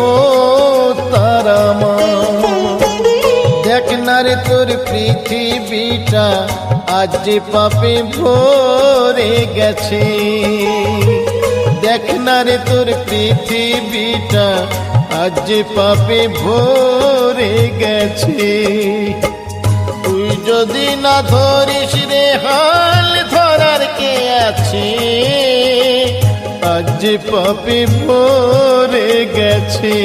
ও তারা মা, দেখ না রে তোর পৃথিবীটা আজ যে পাপে ভরে গেছে। দেখ না রে তোর পৃথিবীটা আজ যে পাপে ভরে গেছে। তুই যদি না ধরিস রে হাল ধরার কে আছে, আজ যে পাপে ভরে গেছে।